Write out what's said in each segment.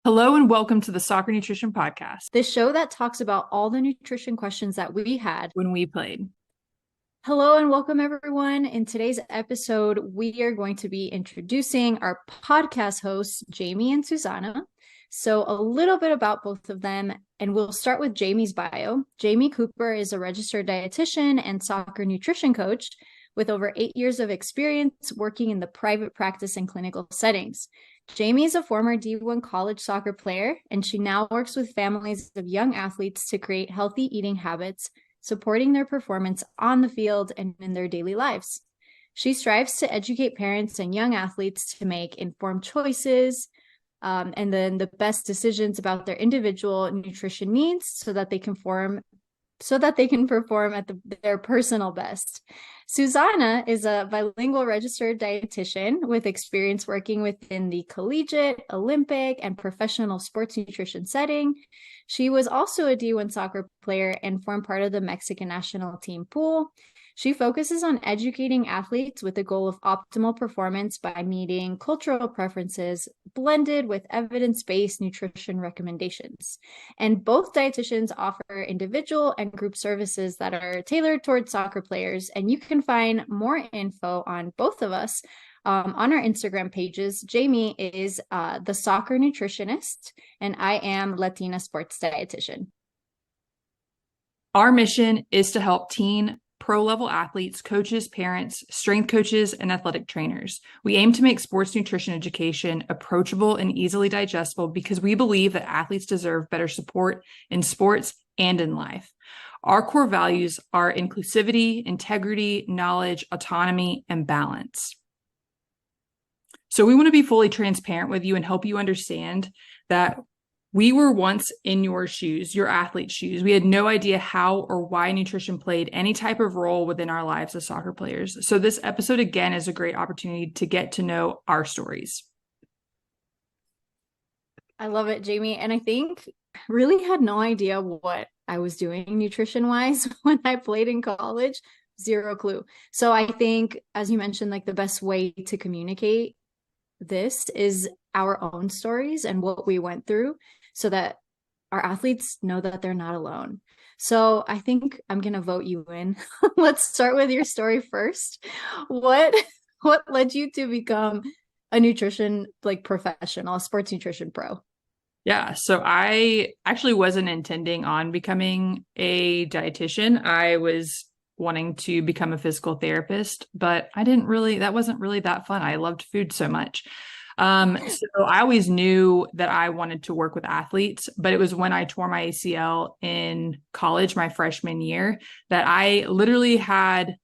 Hello and welcome to the Soccer Nutrition Podcast The show that talks about all the nutrition questions that we had. when we played. Hello and welcome, everyone. In today's episode, we are going to be introducing our podcast hosts, Jamie and Susanna. So, a little bit about both of them, and we'll start with Jamie's bio. Jamie Cooper is a registered dietitian and soccer nutrition coach with over 8 years of experience working in the private practice and clinical settings. Jamie is a former D1 college soccer player, and she now works with families of young athletes to create healthy eating habits, supporting their performance on the field and in their daily lives. She strives to educate parents and young athletes to make informed choices and then the best decisions about their individual nutrition needs so that they can perform at their personal best. Susanna is a bilingual registered dietitian with experience working within the collegiate, Olympic, and professional sports nutrition setting. She was also a D1 soccer player and formed part of the Mexican national team pool. She focuses on educating athletes with the goal of optimal performance by meeting cultural preferences blended with evidence-based nutrition recommendations. And both dietitians offer individual and group services that are tailored towards soccer players. And you can find more info on both of us on our Instagram pages. Jamie is the soccer nutritionist, and I am Latina sports dietitian. Our mission is to help teen pro-level athletes, coaches, parents, strength coaches, and athletic trainers. We aim to make sports nutrition education approachable and easily digestible because we believe that athletes deserve better support in sports and in life. Our core values are inclusivity, integrity, knowledge, autonomy, and balance. So we want to be fully transparent with you and help you understand that we were once in your shoes, your athlete's shoes. We had no idea how or why nutrition played any type of role within our lives as soccer players. So this episode, again, is a great opportunity to get to know our stories. I love it, Jamie. And I think really had no idea what I was doing nutrition-wise when I played in college. Zero clue. So I think, as you mentioned, like the best way to communicate this is our own stories and what we went through so that our athletes know that they're not alone. So I think I'm going to vote you in. Let's start with your story first. What led you to become a nutrition professional, a sports nutrition pro? Yeah, so I actually wasn't intending on becoming a dietitian. I was wanting to become a physical therapist, but that wasn't really that fun. I loved food so much. So I always knew that I wanted to work with athletes, but it was when I tore my ACL in college, my freshman year, that I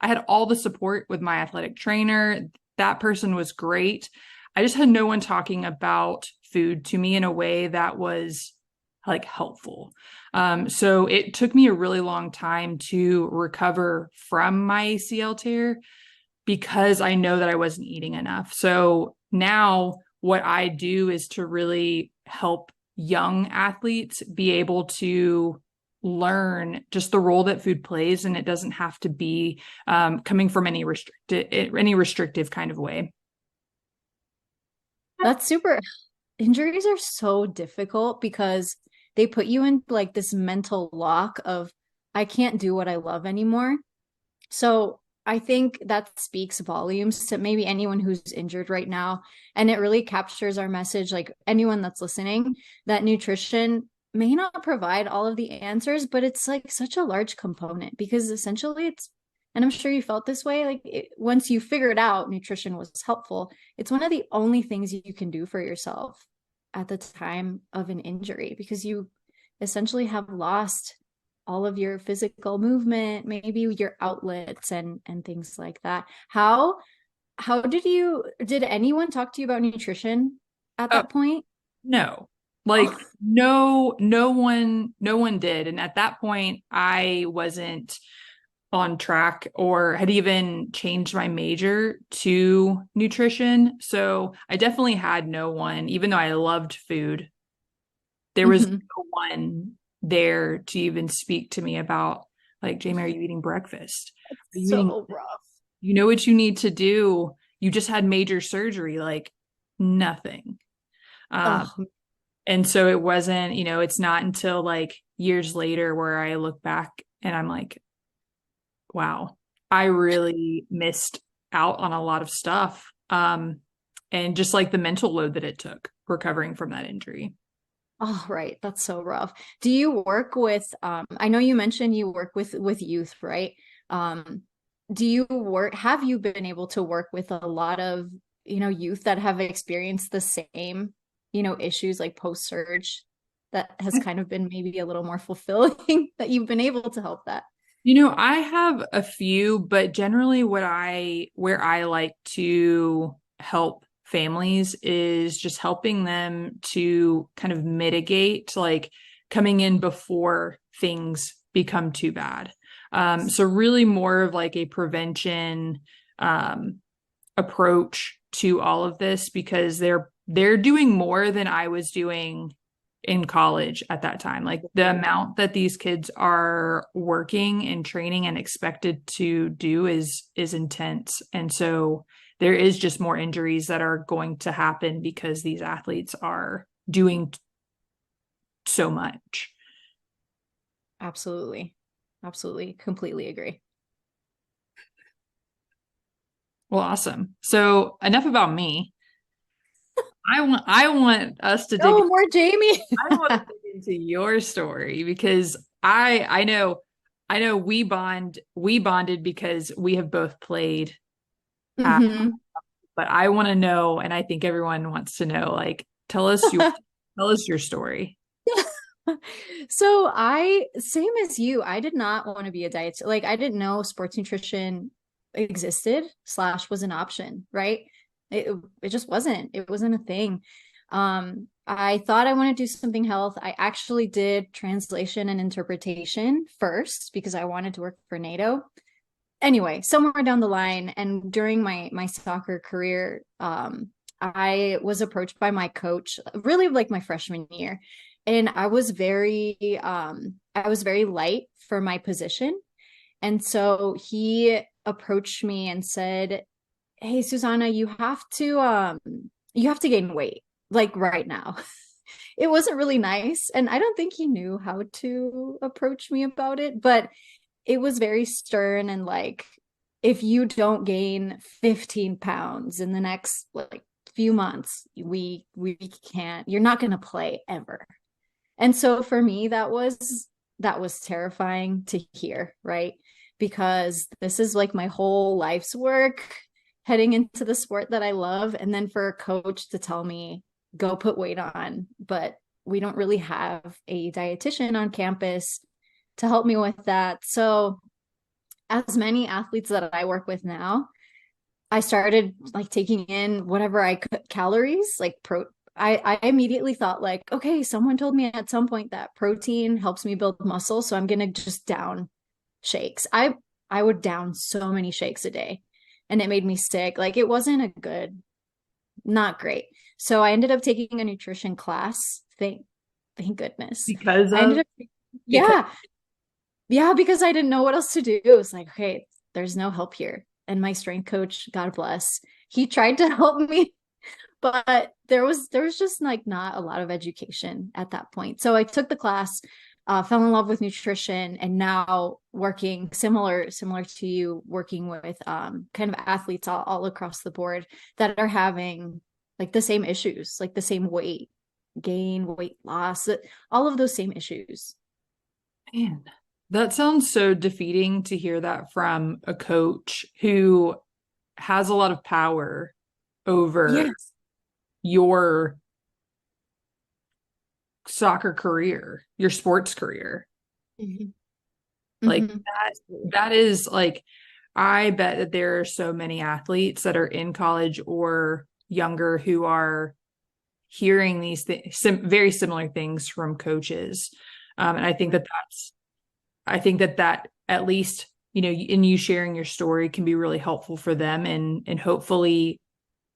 had all the support with my athletic trainer. That person was great. I just had no one talking about food to me in a way that was like helpful. So it took me a really long time to recover from my ACL tear because I know that I wasn't eating enough. So now what I do is to really help young athletes be able to learn just the role that food plays, and it doesn't have to be coming from any restrictive kind of way. That's super. Injuries are so difficult because they put you in like this mental lock of, I can't do what I love anymore. So I think that speaks volumes to maybe anyone who's injured right now. And it really captures our message, like anyone that's listening, that nutrition may not provide all of the answers, but it's like such a large component because essentially and I'm sure you felt this way, once you figured out nutrition was helpful, it's one of the only things you can do for yourself at the time of an injury because you essentially have lost all of your physical movement, maybe your outlets and things like that. How did anyone talk to you about nutrition at Oh, that point? no. Like no one did. And at that point, I wasn't on track or had even changed my major to nutrition. So I definitely had no one, even though I loved food, there was Mhm. no one there to even speak to me about, like, Jamie, are you eating breakfast? Are you eating, So rough. you know what you need to do? You just had major surgery, like nothing. Um, Oh, And so it wasn't, it's not until like years later where I look back and I'm like, wow, I really missed out on a lot of stuff. And just like the mental load that it took recovering from that injury. Oh, right. That's so rough. Do you work with I know you mentioned you work with youth, right? Um do you work have you been able to work with a lot of, youth that have experienced the same, issues like post-surge that has kind of been maybe a little more fulfilling that you've been able to help that? I have a few, but generally where I like to help families is just helping them to kind of mitigate, like coming in before things become too bad. So really more of like a prevention um, approach to all of this because they're doing more than I was doing in college at that time. Like the amount that these kids are working and training and expected to do is intense. And so there is just more injuries that are going to happen because these athletes are doing so much. Absolutely. Absolutely. Completely agree. Well, awesome. So enough about me. I want us to dig No more Jamie. I want to dig into your story because I know we bonded because we have both played Hmm. but I want to know and I think everyone wants to know like tell us your story. So I, same as you, I did not want to be a diet. Like I didn't know sports nutrition existed slash was an option, right? It just wasn't. It wasn't a thing. I thought I wanted to do something health. I actually did translation and interpretation first because I wanted to work for NATO. Anyway, somewhere down the line and during my soccer career, I was approached by my coach really like my freshman year, and I was very light for my position, and so he approached me and said, "Hey, Susanna, you have to gain weight like right now." It wasn't really nice, and I don't think he knew how to approach me about it, but it was very stern and like, if you don't gain 15 pounds in the next like few months, we can't, you're not going to play ever. And so for me, that was terrifying to hear, right? Because this is like my whole life's work heading into the sport that I love. And then for a coach to tell me, go put weight on, but we don't really have a dietitian on campus to help me with that. So, as many athletes that I work with now, I started like taking in whatever I could calories, like I immediately thought like, okay, someone told me at some point that protein helps me build muscle, so I'm gonna just down shakes. I would down so many shakes a day, and it made me sick. Like it wasn't a good, not great. So I ended up taking a nutrition class. Thank goodness. Because I ended of up, because yeah, yeah, because I didn't know what else to do. It was like, okay, there's no help here. And my strength coach, God bless, he tried to help me, but there was just like not a lot of education at that point. So I took the class, fell in love with nutrition, and now working similar to you, working with kind of athletes all across the board that are having like the same issues, like the same weight gain, weight loss, all of those same issues. man, that sounds so defeating to hear that from a coach who has a lot of power over Yes. your soccer career, your sports career. Hmm. Like Hmm. that is like I bet that there are so many athletes that are in college or younger who are hearing these very similar things from coaches. And I think that at least, in you sharing your story can be really helpful for them and hopefully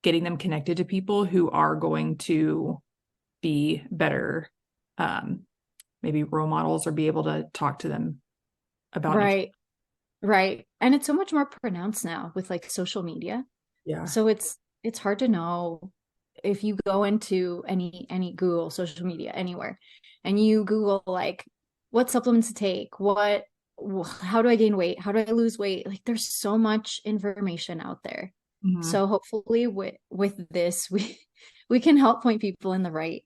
getting them connected to people who are going to be better, um, maybe role models or be able to talk to them about nutrition. Right. Right. And it's so much more pronounced now with like social media. Yeah. So it's hard to know. if you go into any Google, social media, anywhere, and you Google like what supplements to take, how do I gain weight? How do I lose weight? Like there's so much information out there. Mhm. So hopefully with this we can help point people in the right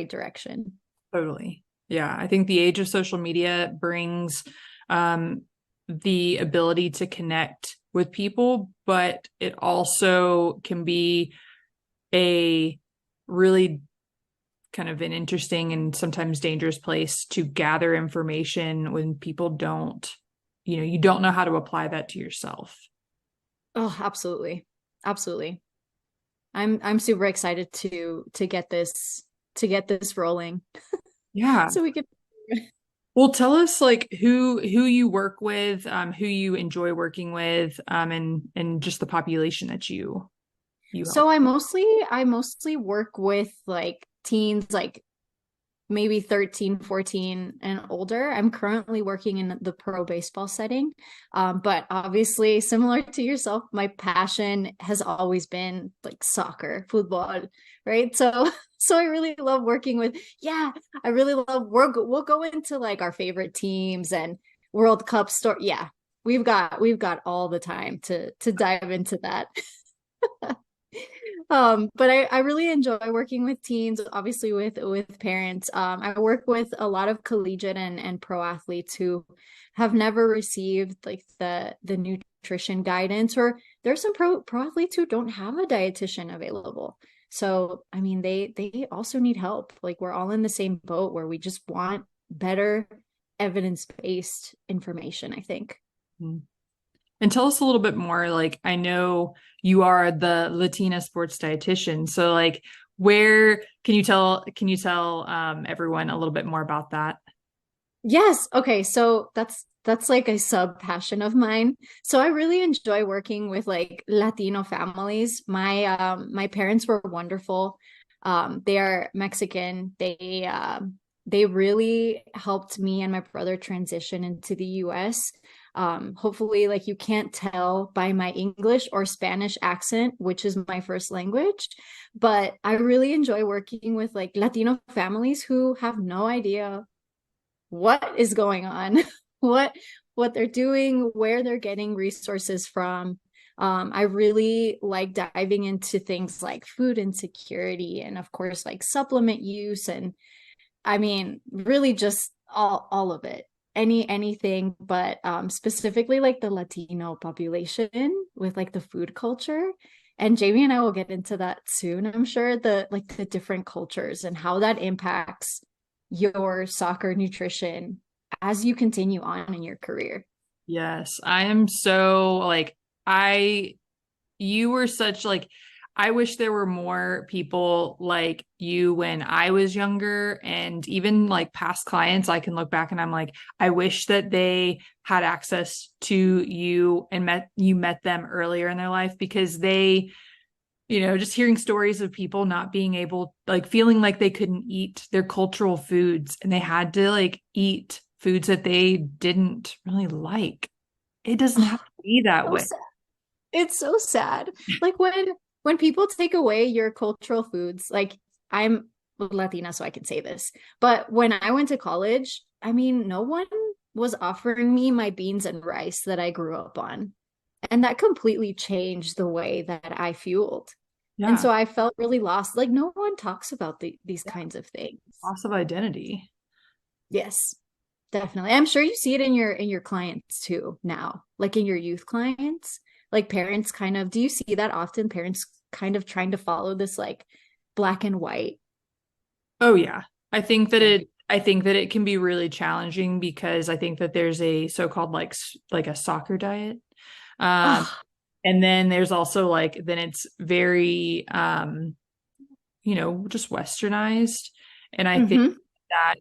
direction. Totally. Yeah. I think the age of social media brings um, the ability to connect with people, but it also can be a really kind of an interesting and sometimes dangerous place to gather information when people don't, you don't know how to apply that to yourself. Oh, absolutely. Absolutely. I'm super excited to get this rolling Yeah. so we can. Well, tell us like who you work with, who you enjoy working with, and just the population that you help. So I mostly work with like teens, like maybe 13, 14 and older. I'm currently working in the pro baseball setting. But obviously, similar to yourself, my passion has always been like soccer, football, right? So, so I really love working with, yeah, I really love we'll go into like our favorite teams and World Cup story. Yeah, we've got all the time to dive into that. But I really enjoy working with teens, obviously with parents. I work with a lot of collegiate and pro athletes who have never received like the nutrition guidance, or there's some pro athletes who don't have a dietitian available. So I mean they also need help. Like we're all in the same boat where we just want better evidence-based information, I think. Mhm. And tell us a little bit more. Like, I know you are the Latina sports dietitian, so like, where can you tell everyone a little bit more about that? Yes. Okay. So that's like a sub passion of mine. So I really enjoy working with like Latino families. My parents were wonderful. They are Mexican. They really helped me and my brother transition into the US. Hopefully, like you can't tell by my English or Spanish accent, which is my first language, but I really enjoy working with like Latino families who have no idea what is going on, what what they're doing, where they're getting resources from. I really like diving into things like food insecurity and of course like supplement use, and I mean really just all of it. Anything, but specifically like the Latino population with like the food culture. And Jamie and I will get into that soon, I'm sure, the like the different cultures and how that impacts your soccer nutrition as you continue on in your career. Yes, I am so like I you were such like I wish there were more people like you when I was younger, and even like past clients I can look back and I'm like I wish that they had access to you and met them earlier in their life, because they, just hearing stories of people not being able, like feeling like they couldn't eat their cultural foods and they had to like eat foods that they didn't really like. It doesn't have Oh, to be that so way. sad. It's so sad. Like when people take away your cultural foods, like I'm Latina, so I can say this. But when I went to college, I mean, no one was offering me my beans and rice that I grew up on. And that completely changed the way that I fueled. And Yeah. so I felt really lost. Like no one talks about these Yeah. kinds of things. Loss of identity. Yes, definitely. I'm sure you see it in your clients too now, like in your youth clients, like parents kind of, do you see that often? Parents kind of trying to follow this like black and white. Oh yeah. Yeah. I think that it can be really challenging, because I think that there's a so-called like a soccer diet. Um Oh, and then there's also like then it's very just westernized. And I think mm-hmm, that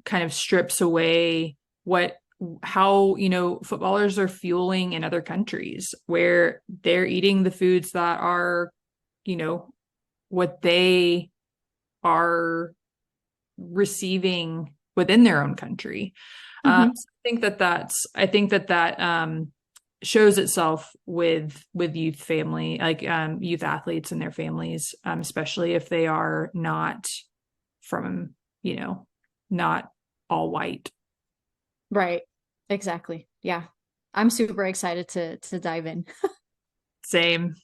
kind of strips away what how footballers are fueling in other countries, where they're eating the foods that are, you know what they are receiving within their own country. mm-hmm, I think that shows itself with youth athletes and their families, especially if they are not from, not all white. Right. Exactly. Yeah. I'm super excited to dive in. Same.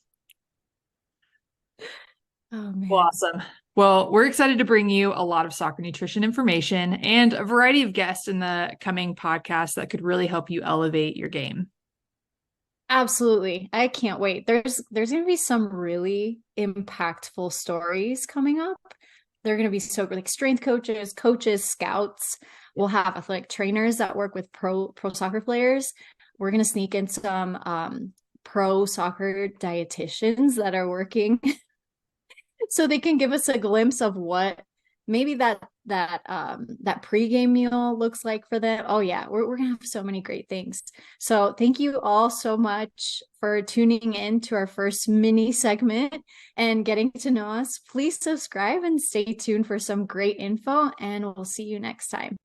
Oh Well, man. awesome. Well, we're excited to bring you a lot of soccer nutrition information and a variety of guests in the coming podcast that could really help you elevate your game. Absolutely. I can't wait. There's going to be some really impactful stories coming up. They're going to be so like strength coaches, scouts. We'll have athletic trainers that work with pro soccer players. We're going to sneak in some pro soccer dietitians that are working so they can give us a glimpse of what maybe that pregame meal looks like for them. Oh yeah, we're gonna have so many great things. So thank you all so much for tuning in to our first mini segment and getting to know us. Please subscribe and stay tuned for some great info, and we'll see you next time.